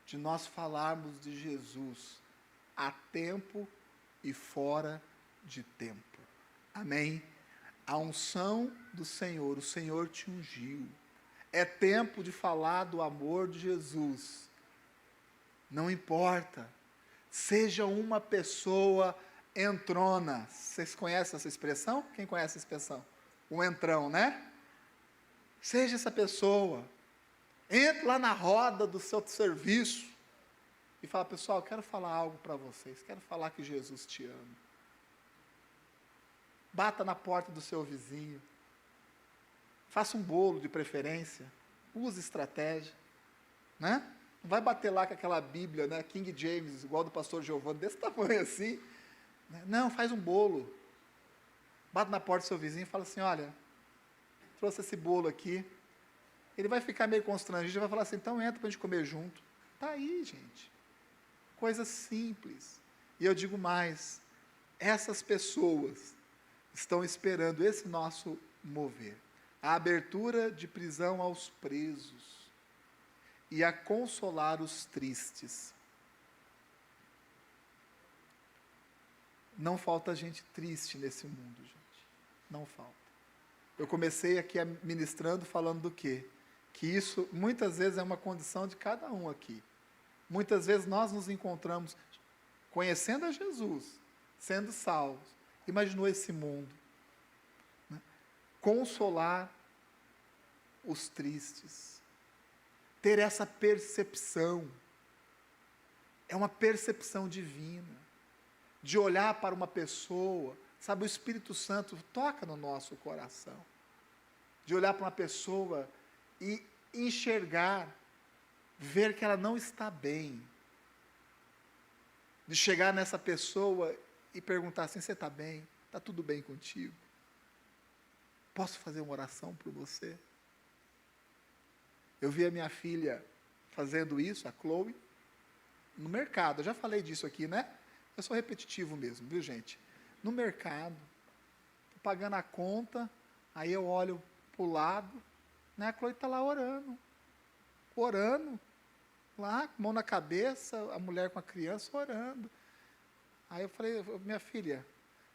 de nós falarmos de Jesus a tempo e fora de tempo. Amém? A unção do Senhor, o Senhor te ungiu. É tempo de falar do amor de Jesus. Não importa. Seja uma pessoa entrona. Vocês conhecem essa expressão? Quem conhece essa expressão? O entrão, né? Seja essa pessoa. Entre lá na roda do seu serviço e fala: pessoal, eu quero falar algo para vocês. Quero falar que Jesus te ama. Bata na porta do seu vizinho. Faça um bolo de preferência. Use estratégia. Né? Não vai bater lá com aquela Bíblia, né? King James, igual do pastor Giovanni, desse tamanho assim. Não, faz um bolo. Bata na porta do seu vizinho e fala assim: olha, trouxe esse bolo aqui. Ele vai ficar meio constrangido e vai falar assim: então entra para a gente comer junto. Está aí, gente. Coisa simples. E eu digo mais, essas pessoas estão esperando esse nosso mover. A abertura de prisão aos presos e a consolar os tristes. Não falta gente triste nesse mundo, gente. Não falta. Eu comecei aqui ministrando falando do quê? Que isso muitas vezes é uma condição de cada um aqui. Muitas vezes nós nos encontramos conhecendo a Jesus, sendo salvos. Imaginou esse mundo, né? Consolar os tristes, ter essa percepção, é uma percepção divina, de olhar para uma pessoa, sabe, o Espírito Santo toca no nosso coração, de olhar para uma pessoa e enxergar, ver que ela não está bem, de chegar nessa pessoa e perguntar assim: você está bem? Está tudo bem contigo? Posso fazer uma oração por você? Eu vi a minha filha fazendo isso, a Chloe, no mercado. Eu já falei disso aqui, né? Eu sou repetitivo mesmo, viu, gente? No mercado, estou pagando a conta, aí eu olho para o lado, né? A Chloe está lá orando, lá, mão na cabeça, a mulher com a criança orando. Aí eu falei: minha filha,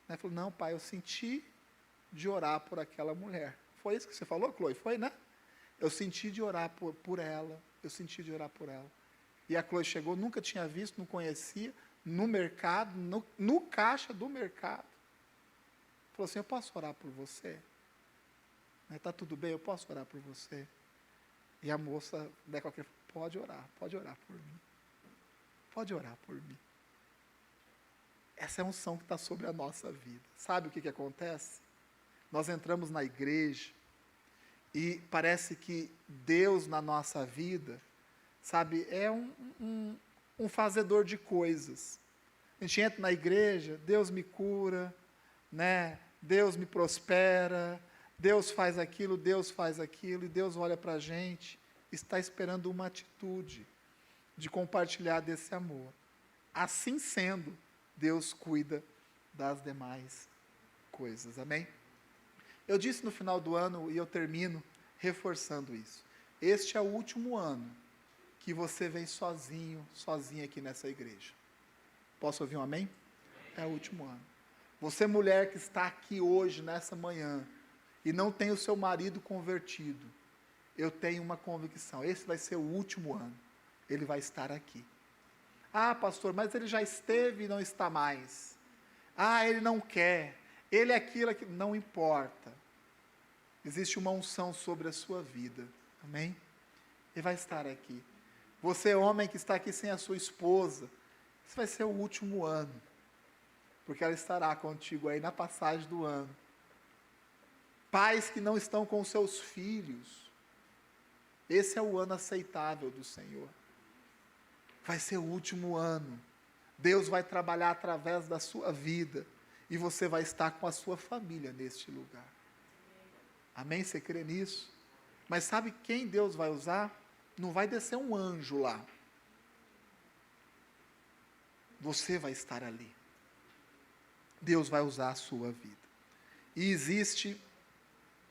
né? Falou: não, pai, eu senti de orar por aquela mulher. Foi isso que você falou, Chloe? Foi, né? Eu senti de orar por ela, eu senti de orar por ela. E a Chloe chegou, nunca tinha visto, não conhecia, no mercado, no caixa do mercado. Falou assim: eu posso orar por você? Está tudo bem? Eu posso orar por você? E a moça, né, pode orar por mim. Pode orar por mim. Essa é a unção que está sobre a nossa vida. Sabe o que acontece? Nós entramos na igreja e parece que Deus na nossa vida, sabe, é um fazedor de coisas. A gente entra na igreja, Deus me cura, né? Deus me prospera, Deus faz aquilo, e Deus olha para a gente, está esperando uma atitude de compartilhar desse amor. Assim sendo, Deus cuida das demais coisas, amém? Eu disse no final do ano, e eu termino reforçando isso. Este é o último ano que você vem sozinho, sozinha aqui nessa igreja. Posso ouvir um amém? É o último ano. Você, mulher que está aqui hoje, nessa manhã, e não tem o seu marido convertido, eu tenho uma convicção, esse vai ser o último ano. Ele vai estar aqui. Ah, pastor, mas ele já esteve e não está mais. Ah, ele não quer. Ele é aquilo, não importa. Existe uma unção sobre a sua vida. Amém? Ele vai estar aqui. Você, homem que está aqui sem a sua esposa, esse vai ser o último ano. Porque ela estará contigo aí na passagem do ano. Pais que não estão com seus filhos, esse é o ano aceitável do Senhor. Vai ser o último ano. Deus vai trabalhar através da sua vida. E você vai estar com a sua família neste lugar. Amém? Você crê nisso? Mas sabe quem Deus vai usar? Não vai descer um anjo lá. Você vai estar ali. Deus vai usar a sua vida. E existe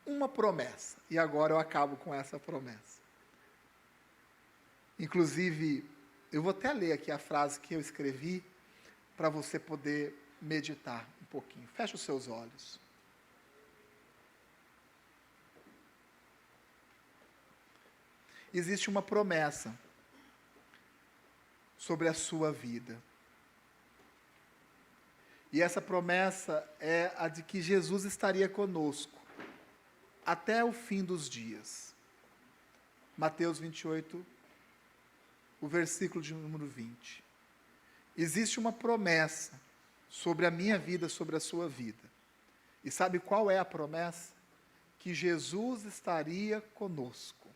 uma promessa. E agora eu acabo com essa promessa. Inclusive, eu vou até ler aqui a frase que eu escrevi para você poder meditar um pouquinho. Feche os seus olhos. Existe uma promessa sobre a sua vida. E essa promessa é a de que Jesus estaria conosco até o fim dos dias. Mateus 28, o versículo de número 20. Existe uma promessa sobre a minha vida, sobre a sua vida. E sabe qual é a promessa? Que Jesus estaria conosco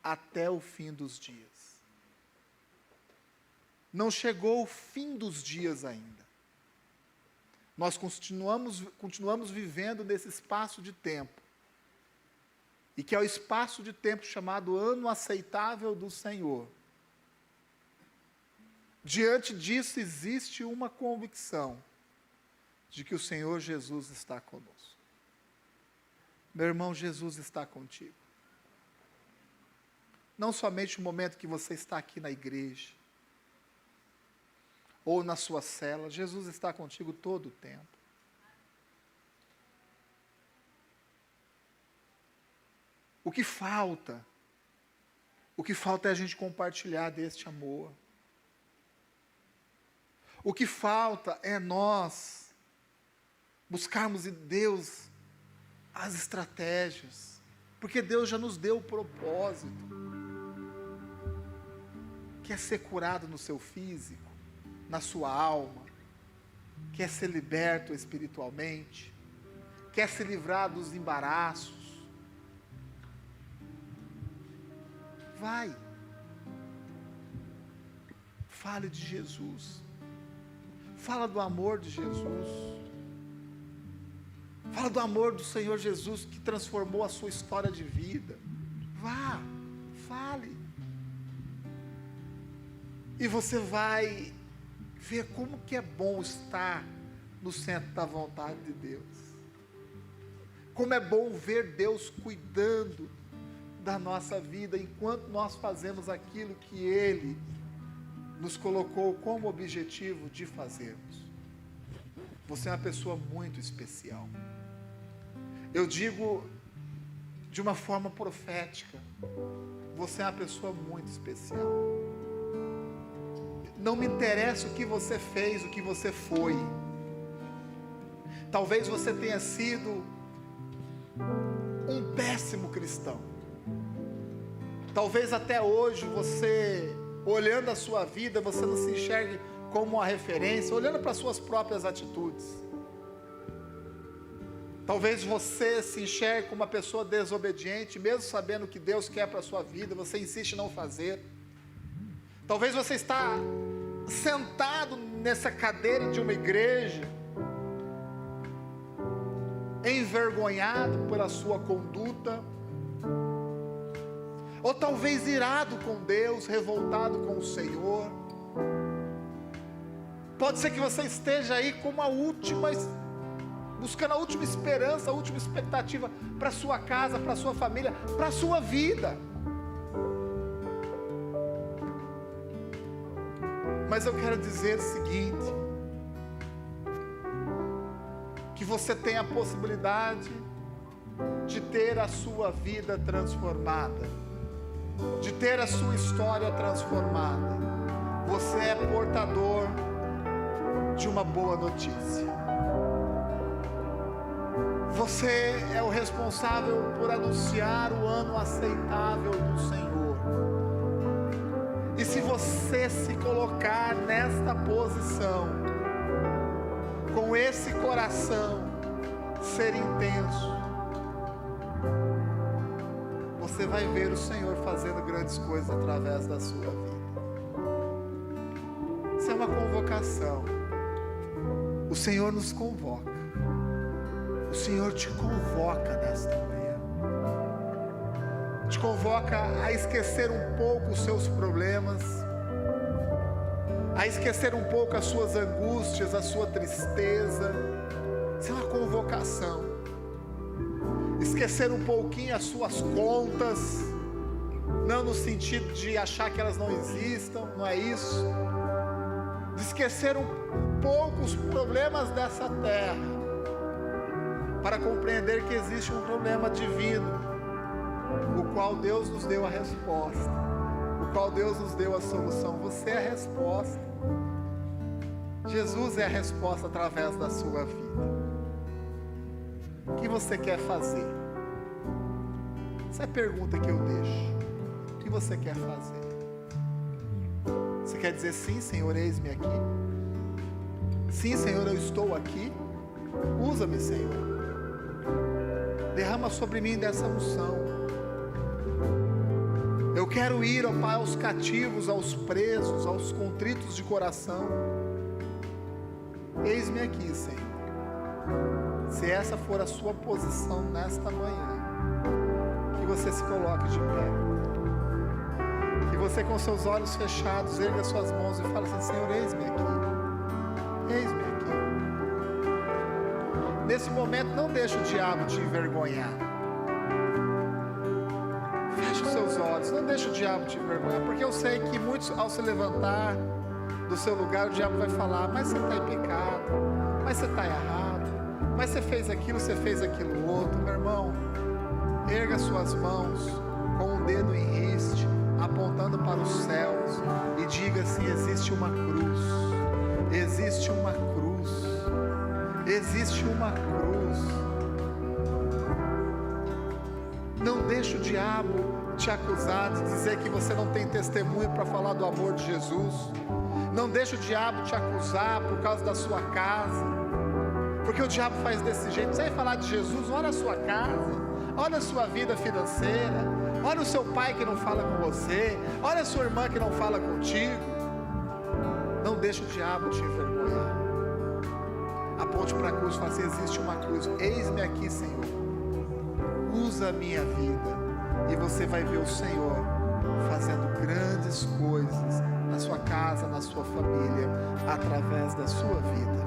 até o fim dos dias. Não chegou o fim dos dias ainda. Nós continuamos vivendo nesse espaço de tempo. E que é o espaço de tempo chamado ano aceitável do Senhor. Diante disso existe uma convicção de que o Senhor Jesus está conosco. Meu irmão, Jesus está contigo. Não somente no momento que você está aqui na igreja, ou na sua cela, Jesus está contigo todo o tempo. O que falta é a gente compartilhar deste amor. O que falta é nós buscarmos em Deus as estratégias, porque Deus já nos deu o propósito. Quer ser curado no seu físico, na sua alma, quer ser liberto espiritualmente, quer se livrar dos embaraços. Vai. Fale de Jesus. Fala do amor de Jesus. Fala do amor do Senhor Jesus que transformou a sua história de vida. Vá, fale. E você vai ver como que é bom estar no centro da vontade de Deus. Como é bom ver Deus cuidando da nossa vida enquanto nós fazemos aquilo que Ele nos colocou como objetivo de fazermos. Você é uma pessoa muito especial. Eu digo de uma forma profética, você é uma pessoa muito especial. Não me interessa o que você fez, o que você foi. Talvez você tenha sido um péssimo cristão. Talvez até hoje você, olhando a sua vida, você não se enxergue como uma referência, olhando para as suas próprias atitudes. Talvez você se enxergue como uma pessoa desobediente, mesmo sabendo o que Deus quer para a sua vida, você insiste em não fazer. Talvez você está sentado nessa cadeira de uma igreja, envergonhado pela sua conduta, ou talvez irado com Deus, revoltado com o Senhor. Pode ser que você esteja aí como a última buscando a última esperança, a última expectativa para a sua casa, para a sua família, para a sua vida. Mas eu quero dizer o seguinte, que você tem a possibilidade de ter a sua vida transformada, de ter a sua história transformada. Você é portador de uma boa notícia. Você é o responsável por anunciar o ano aceitável do Senhor. E se você se colocar nesta posição, com esse coração ser intenso, você vai ver o Senhor fazendo grandes coisas através da sua vida. Isso é uma convocação. O Senhor nos convoca. O Senhor te convoca nesta manhã. Te convoca a esquecer um pouco os seus problemas, a esquecer um pouco as suas angústias, a sua tristeza. Isso é uma convocação. Esquecer um pouquinho as suas contas, não no sentido de achar que elas não existam, não é isso. De esquecer um pouco os problemas dessa terra, para compreender que existe um problema divino, o qual Deus nos deu a resposta, o qual Deus nos deu a solução. Você é a resposta. Jesus é a resposta através da sua vida. O que você quer fazer? Essa é a pergunta que eu deixo. O que você quer fazer? Você quer dizer sim, Senhor, eis-me aqui? Sim, Senhor, eu estou aqui. Usa-me, Senhor. Derrama sobre mim dessa unção. Eu quero ir, ó Pai, aos cativos, aos presos, aos contritos de coração. Eis-me aqui, Senhor. Se essa for a sua posição nesta manhã, que você se coloque de pé. Que você, com seus olhos fechados, erga suas mãos e fale assim: Senhor, eis-me aqui. Eis-me aqui. Nesse momento, não deixe o diabo te envergonhar. Feche os seus olhos, não deixe o diabo te envergonhar, porque eu sei que muitos, ao se levantar do seu lugar, o diabo vai falar: mas você está em pecado, mas você está errado, mas você fez aquilo outro. Meu irmão, erga suas mãos com um dedo em riste, apontando para os céus, e diga assim: existe uma cruz, existe uma cruz, existe uma cruz. Não deixe o diabo te acusar, de dizer que você não tem testemunho para falar do amor de Jesus. Não deixe o diabo te acusar por causa da sua casa, porque o diabo faz desse jeito. Você vai falar de Jesus, olha a sua casa, olha a sua vida financeira, olha o seu pai que não fala com você, olha a sua irmã que não fala contigo. Não deixe o diabo te envergonhar. Aponte para a cruz e fale assim: existe uma cruz, eis-me aqui, Senhor, usa a minha vida. E você vai ver o Senhor fazendo grandes coisas na sua casa, na sua família, através da sua vida.